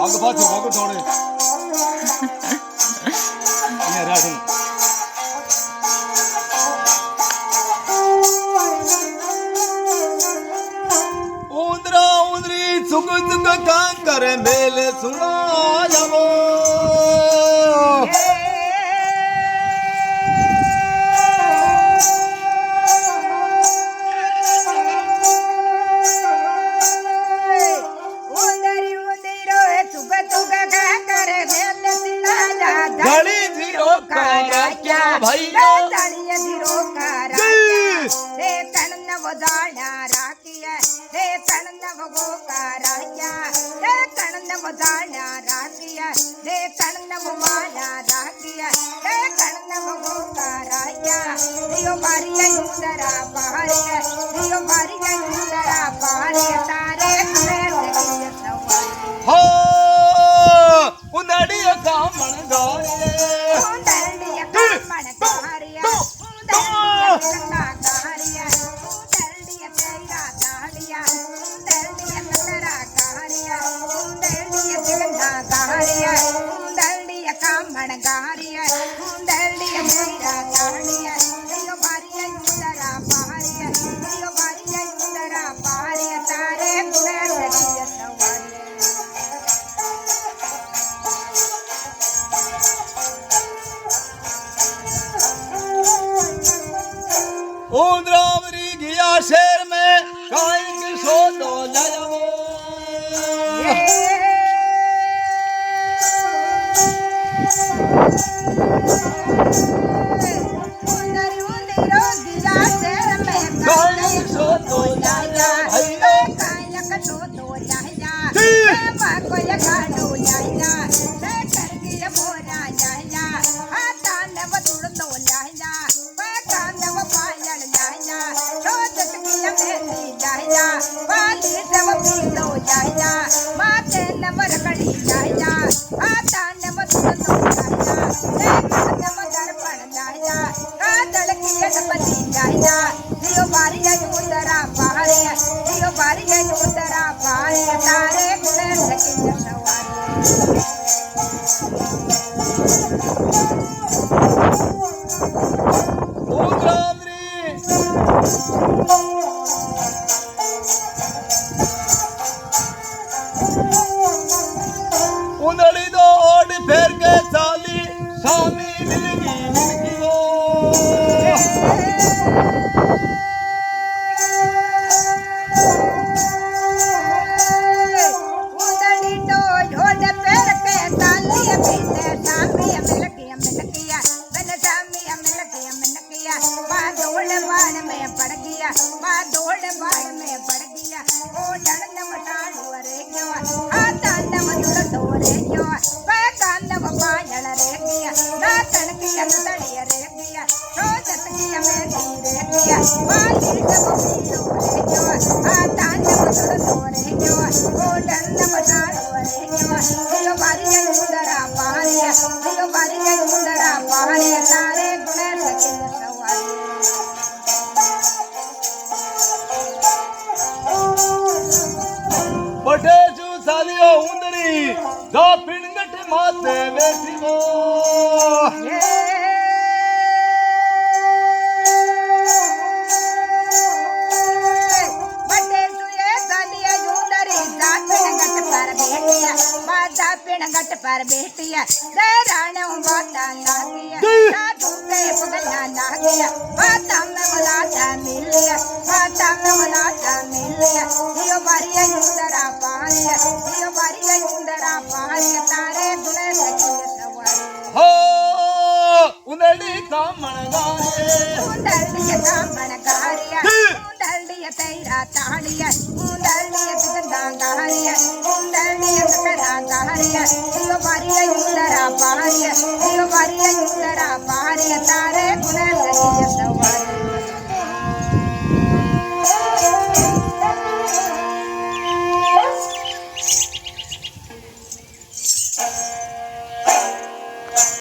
आगे पाछो भागो थोड़े ये राठन उंदरा उंदरी सुख सुख कान करे मेले सुना जावो भैया तलिया धीरो कारा रे कन्न वदाना राखिया रे कन्न वगो काराया रे कन्न वदाना राखिया रे कन्न वमाना राखिया रे कन्न वगो काराया रियो मारिया उदरा बाहरिया रियो मारिया उदरा बाहरिया तारे कुलेर देखिया सवारी हो उंदड़िया कामण गारे उंदड़िया कामण गारिया उंदड़िया कन्ना गारिया उंदड़िया तेरा गारिया उंदड़िया तेरा गारिया उंदड़िया कन्ना गारिया उंदड़िया कामण गारिया उंदड़िया तेरा गारिया रियो बारिया उंदरा बाहरिया रियो बारिया उंदरा बाहरिया तारे कुलेर देखिया सवारी उंदरावरी गया शेर में काई के सो तो जावो उंदरी उंदरो गिरा शेर में काई के सो तो जाया भैया काया कटो तो जाया बाको या काटो जाया से करके मोरा जाया हाथा ने बतुड़ तो जाया बाका ने पायल जाया छोटत की मेरी जाया वाली सब पीलो जाया माथे ने बरकड़ी जाया हाथा ने बतुड़ तो जाया ने दर्पण जाया कादल की गणपति जाया दियो बारिया उदरा बाहरिया दियो बारिया उदरा बाहरिया तारे कुलेर देखिया सवारी उंदरावरी उंदड़ी दो ओड फेर के साली सामी मिलगी मिलगी वो उंदड़ी तो ढोल पैर के तालिया पीते सामी मिलकिया मिलकिया बन सामी मिलकिया मिलकिया मां दौड़ बाण में पड़ गया मां दौड़ बाण में पड़ गया ओ डंड मटाड़ो रे क्यों आता नम जुड़ तो रे क्यों कांद पायल रे गया नातन की अंदड़िया रे गया रोजत की मेरी रे गया वाली सब पीलो रे क्यों आता नम जुड़ तो रे क्यों ओ डंड मटाड़ो रे क्यों दियो बारिया उदरा बाहरिया दियो बारिया उदरा बाहरिया तारे गुणेर देखिया सवारी बटे जू सालियो उंदरी दो पिणगट माते बैठी वो बटे सुए सालिया उदरी जापिण गट पर बैठिया माता पिण गट पर बैठिया दराण बाता लागिया साधु के पगला लागिया माता में मुलाता मिलिया माता में मुलाता मिलिया दियो बारिया उदरा पारिया दियो बारिया उदरा पारिया तारे गुणे देखिया सवारी हो उंदड़ी कामण गारे उंदड़िया कामण गारिया उंदड़िया तेरा ताड़िया उंदड़िया गंगा गारिया उंदड़िया करा गारिया दियो बारिया उदरा पारिया दियो बारिया उदरा पारिया तारे